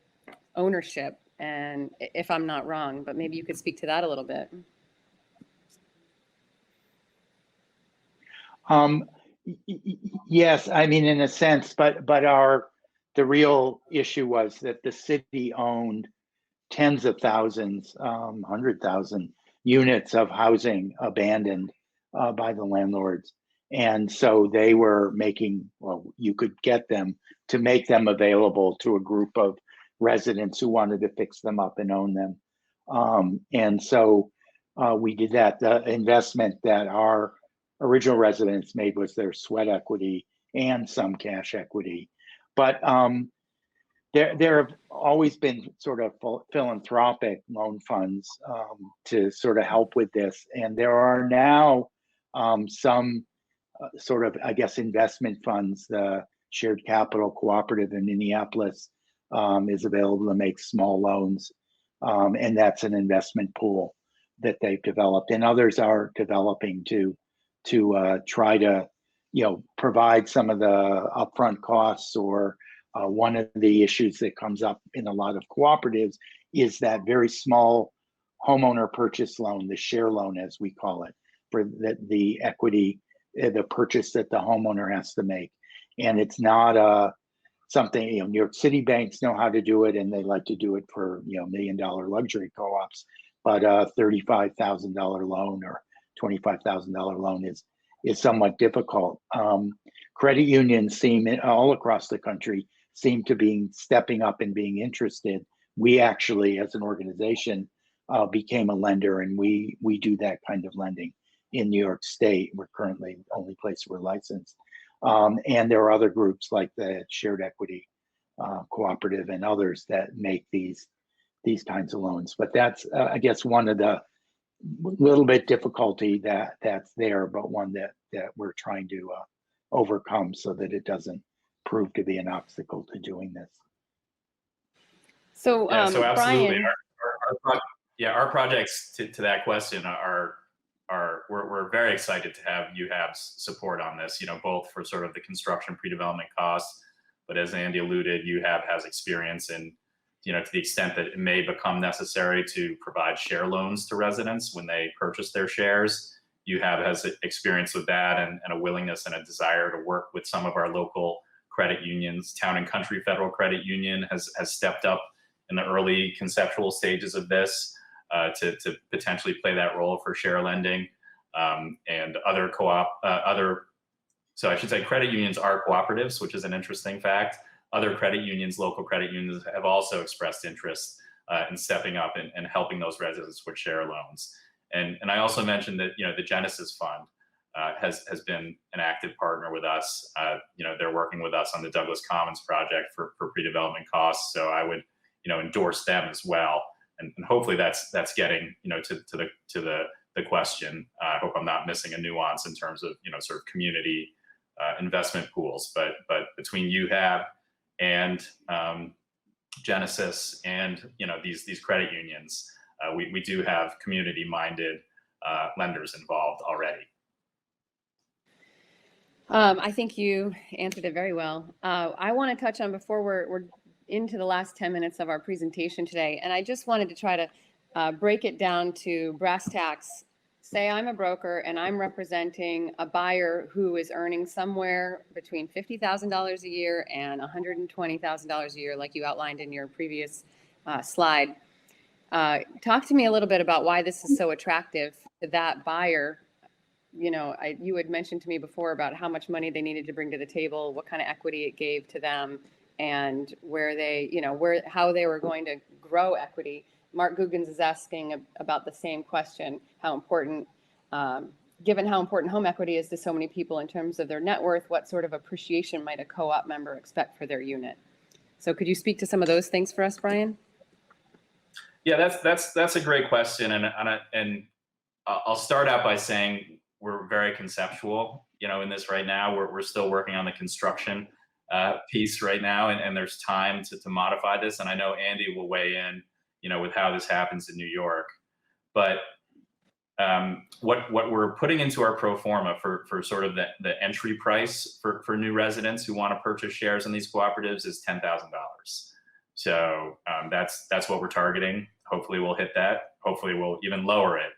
ownership. And if I'm not wrong, but maybe you could speak to that a little bit. Yes, I mean, in a sense, but the real issue was that the city owned tens of thousands, 100,000 units of housing abandoned by the landlords. And so they were you could get them to make them available to a group of residents who wanted to fix them up and own them. And so we did that. The investment that our original residents made was their sweat equity and some cash equity. But there have always been sort of philanthropic loan funds to sort of help with this. And there are now some sort of, I guess, investment funds. The Shared Capital Cooperative in Minneapolis is available to make small loans. And that's an investment pool that they've developed. And others are developing to try to, provide some of the upfront costs. Or one of the issues that comes up in a lot of cooperatives is that very small homeowner purchase loan, the share loan, as we call it, for the equity, the purchase that the homeowner has to make. And it's not something, New York City banks know how to do it, and they like to do it for, $1 million luxury co-ops, but a $35,000 loan or $25,000 loan is somewhat difficult. Credit unions all across the country seem to be stepping up and being interested. We actually, as an organization, became a lender, and we do that kind of lending in New York State. We're currently the only place we're licensed. And there are other groups like the Shared Equity Cooperative and others that make these kinds of loans. But that's, I guess, one of the little bit difficulty that's there, but one that we're trying to overcome so that it doesn't prove to be an obstacle to doing this. So, So absolutely. Brian, Our projects to that question we're very excited to have UHAB's support on this, both for sort of the construction pre-development costs, but as Andy alluded, UHAB has experience in, to the extent that it may become necessary to provide share loans to residents when they purchase their shares. UHAB has experience with that and a willingness and a desire to work with some of our local credit unions. Town and Country Federal Credit Union has stepped up in the early conceptual stages of this to potentially play that role for share lending, and other so I should say credit unions are cooperatives, which is an interesting fact. Other credit unions, local credit unions, have also expressed interest in stepping up and helping those residents with share loans. And I also mentioned that the Genesis Fund has been an active partner with us. They're working with us on the Douglas Commons project for pre-development costs. So I would endorse them as well. And hopefully that's getting to the question. I hope I'm not missing a nuance in terms of sort of community investment pools. But between UHAB and Genesis and these credit unions, we do have community-minded lenders involved already. I think you answered it very well. I want to touch on, before we're into the last 10 minutes of our presentation today, and I just wanted to try to break it down to brass tacks. Say I'm a broker and I'm representing a buyer who is earning somewhere between $50,000 a year and $120,000 a year, like you outlined in your previous slide. Talk to me a little bit about why this is so attractive to that buyer. You had mentioned to me before about how much money they needed to bring to the table, what kind of equity it gave to them, and where they, how they were going to grow equity. Mark Guggens is asking about the same question: how important, given how important home equity is to so many people in terms of their net worth, what sort of appreciation might a co-op member expect for their unit? So could you speak to some of those things for us, Brian? Yeah, that's a great question, and I'll start out by saying we're very conceptual, in this right now. We're still working on the construction piece right now, and there's time to modify this. And I know Andy will weigh in, with how this happens in New York. But what we're putting into our pro forma for sort of the entry price for new residents who want to purchase shares in these cooperatives is $10,000. So that's what we're targeting. Hopefully we'll hit that. Hopefully we'll even lower it,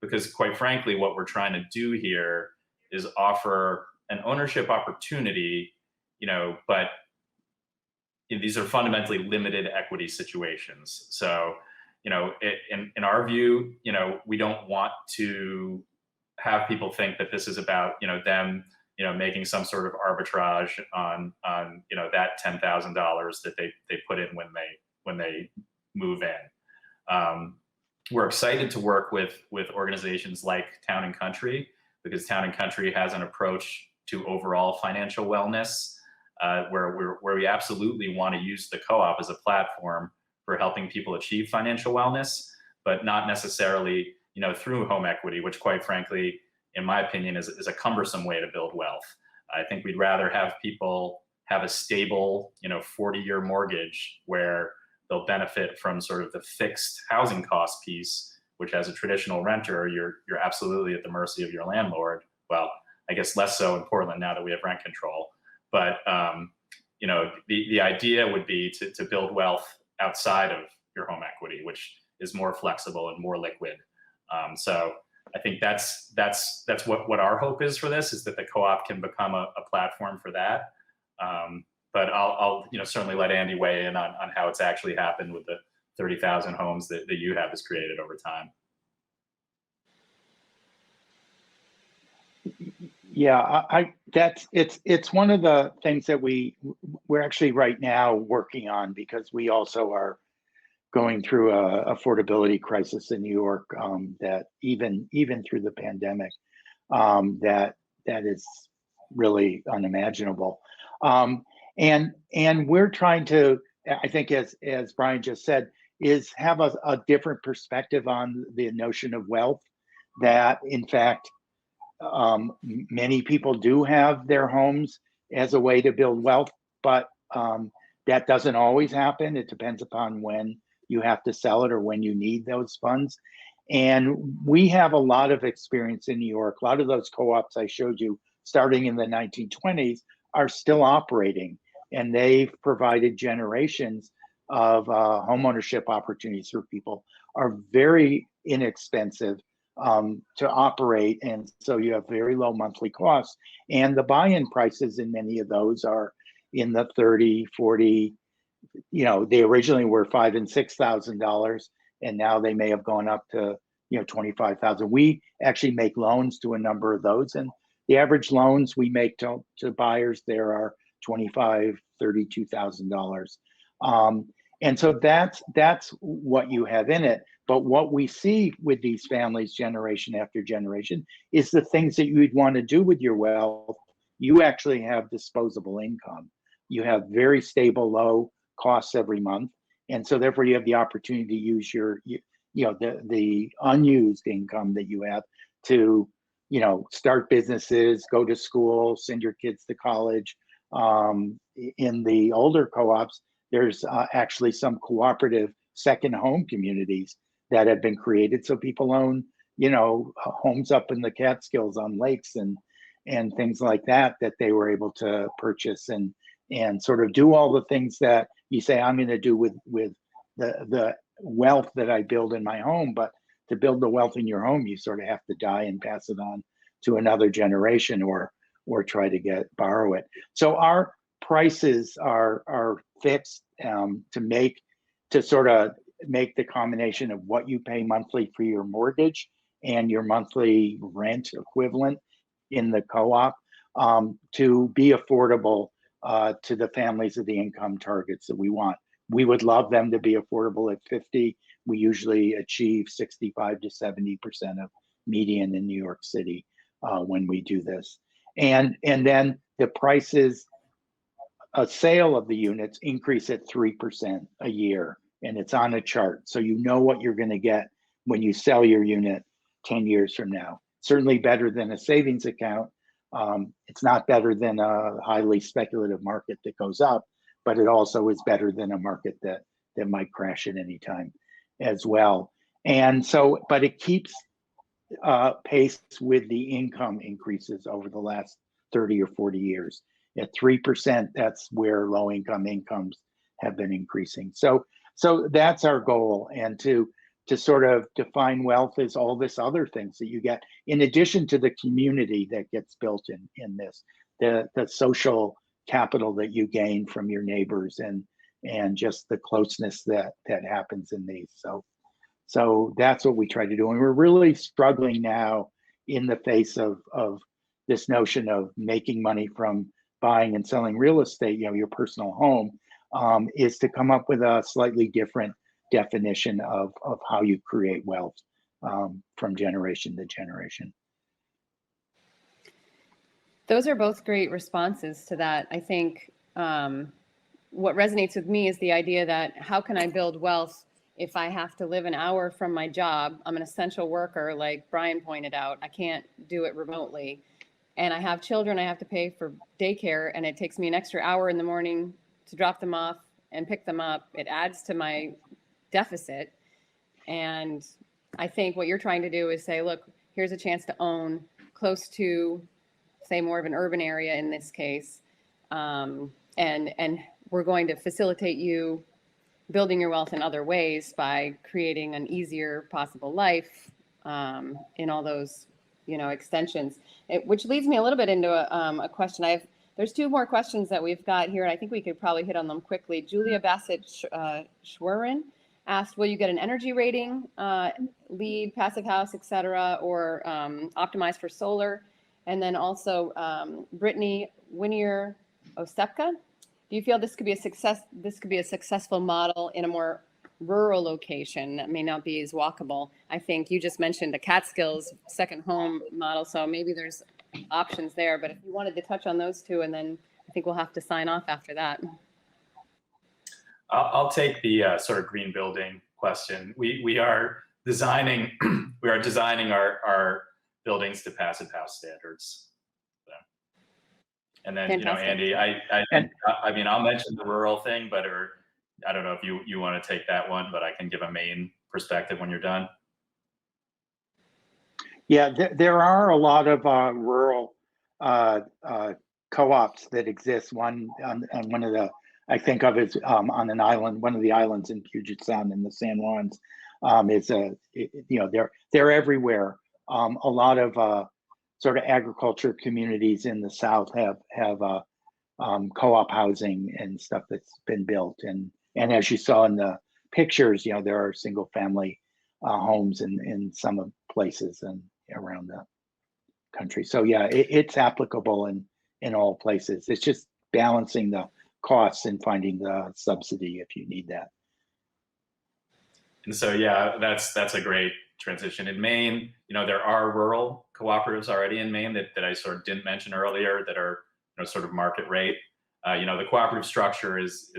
because quite frankly, what we're trying to do here is offer an ownership opportunity, but these are fundamentally limited equity situations. So, in our view, we don't want to have people think that this is about, them, making some sort of arbitrage on that $10,000 that they put in when they move in. We're excited to work with organizations like Town and Country, because Town and Country has an approach to overall financial wellness, where we absolutely want to use the co-op as a platform for helping people achieve financial wellness, but not necessarily, through home equity, which quite frankly, in my opinion, is a cumbersome way to build wealth. I think we'd rather have people have a stable, 40-year mortgage where they'll benefit from sort of the fixed housing cost piece, which as a traditional renter, you're absolutely at the mercy of your landlord. Well, I guess less so in Portland now that we have rent control. But the idea would be to build wealth outside of your home equity, which is more flexible and more liquid. So I think that's what our hope is for this, is that the co-op can become a platform for that. But I'll certainly let Andy weigh in on how it's actually happened with the 30,000 homes that UHAB has created over time. Yeah, it's one of the things that we're actually right now working on, because we also are going through a affordability crisis in New York, that even through the pandemic, that is really unimaginable. And we're trying to, I think, as Brian just said, is have a different perspective on the notion of wealth, that in fact, many people do have their homes as a way to build wealth, but that doesn't always happen. It depends upon when you have to sell it or when you need those funds. And we have a lot of experience in New York. A lot of those co-ops I showed you starting in the 1920s are still operating, and they've provided generations of homeownership opportunities for people, are very inexpensive to operate. And so you have very low monthly costs. And the buy-in prices in many of those are in the 30, 40, they originally were $5,000 and $6,000, and now they may have gone up to 25,000. We actually make loans to a number of those, and the average loans we make to buyers there are $25,000, $32,000. And so that's what you have in it. But what we see with these families generation after generation is the things that you'd want to do with your wealth. You actually have disposable income. You have very stable, low costs every month. And so therefore you have the opportunity to use the unused income that you have to, start businesses, go to school, send your kids to college. In the older co-ops, there's actually some cooperative second home communities that have been created. So people own, homes up in the Catskills on lakes and things like that they were able to purchase and sort of do all the things that you say I'm going to do with the wealth that I build in my home. But to build the wealth in your home, you sort of have to die and pass it on to another generation or try to borrow it. So our prices are fixed to sort of make the combination of what you pay monthly for your mortgage and your monthly rent equivalent in the co-op to be affordable to the families of the income targets that we want. We would love them to be affordable at 50. We usually achieve 65 to 70% of median in New York City when we do this. And then the prices, a sale of the units increase at 3% a year, and it's on a chart. So you know what you're going to get when you sell your unit 10 years from now. Certainly better than a savings account. It's not better than a highly speculative market that goes up, but it also is better than a market that might crash at any time as well. And so, but it keeps pace with the income increases over the last 30 or 40 years. At 3%, that's where low income incomes have been increasing. So that's our goal. And to sort of define wealth as all this other things that you get, in addition to the community that gets built in this, the social capital that you gain from your neighbors and just the closeness that happens in these. So that's what we try to do. And we're really struggling now in the face of this notion of making money from buying and selling real estate, your personal home, is to come up with a slightly different definition of how you create wealth from generation to generation. Those are both great responses to that. I think what resonates with me is the idea that how can I build wealth if I have to live an hour from my job? I'm an essential worker, like Brian pointed out. I can't do it remotely. And I have children I have to pay for daycare, and it takes me an extra hour in the morning to drop them off and pick them up. It adds to my deficit. And I think what you're trying to do is say, look, here's a chance to own close to, say, more of an urban area in this case. And we're going to facilitate you building your wealth in other ways by creating an easier possible life in all those, extensions. Which leads me a little bit into a question. There's two more questions that we've got here, and I think we could probably hit on them quickly. Julia Bassett Schwerin asked, will you get an energy rating, LEED, passive house, et cetera, or optimized for solar? And then also Brittany Winier Ostepka, do you feel this could be a successful model in a more rural location that may not be as walkable? I think you just mentioned a Catskills second home model, so maybe there's options there. But if you wanted to touch on those two, and then I think we'll have to sign off after that. I'll take the sort of green building question. We are designing our buildings to passive house standards. So, And then, Fantastic. Andy, I mean, I'll mention the rural thing, but I don't know if you want to take that one, but I can give a Maine perspective when you're done. Yeah, there are a lot of rural co-ops that exist. One on one of the, I think of as on an island, one of the islands in Puget Sound in the San Juans. They're everywhere. A lot of sort of agriculture communities in the South have co-op housing and stuff that's been built. And as you saw in the pictures, there are single family homes in some places and around the country. So yeah, it's applicable in all places. It's just balancing the costs and finding the subsidy if you need that. And so, yeah, that's a great transition. In Maine, there are rural cooperatives already in Maine that I sort of didn't mention earlier that are sort of market rate. The cooperative structure is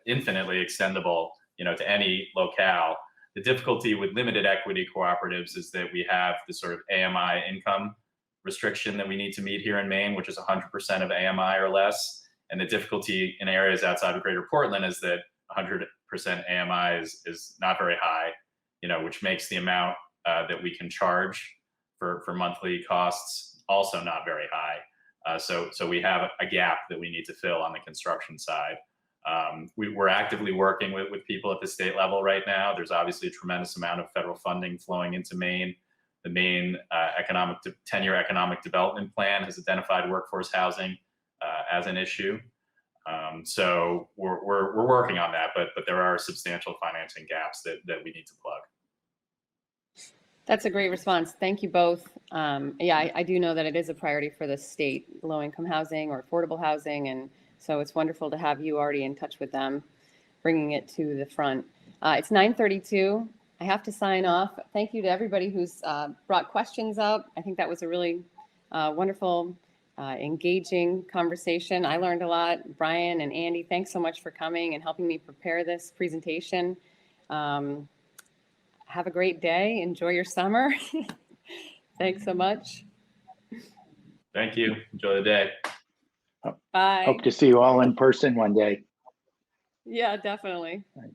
infinitely extendable, to any locale. The difficulty with limited equity cooperatives is that we have the sort of AMI income restriction that we need to meet here in Maine, which is 100% of AMI or less. And the difficulty in areas outside of Greater Portland is that 100% AMI is not very high, which makes the amount that we can charge for monthly costs also not very high. So we have a gap that we need to fill on the construction side. We're actively working with people at the state level right now. There's obviously a tremendous amount of federal funding flowing into Maine. The Maine 10-year economic development plan has identified workforce housing as an issue. So we're working on that, but there are substantial financing gaps that we need to plug. That's a great response. Thank you both. Yeah, I do know that it is a priority for the state, low-income housing or affordable housing, and so it's wonderful to have you already in touch with them, bringing it to the front. It's 9:32. I have to sign off. Thank you to everybody who's brought questions up. I think that was a really wonderful, engaging conversation. I learned a lot. Brian and Andy, thanks so much for coming and helping me prepare this presentation. Have a great day. Enjoy your summer. Thanks so much. Thank you. Enjoy the day. Bye. Hope to see you all in person one day. Yeah, definitely. Right.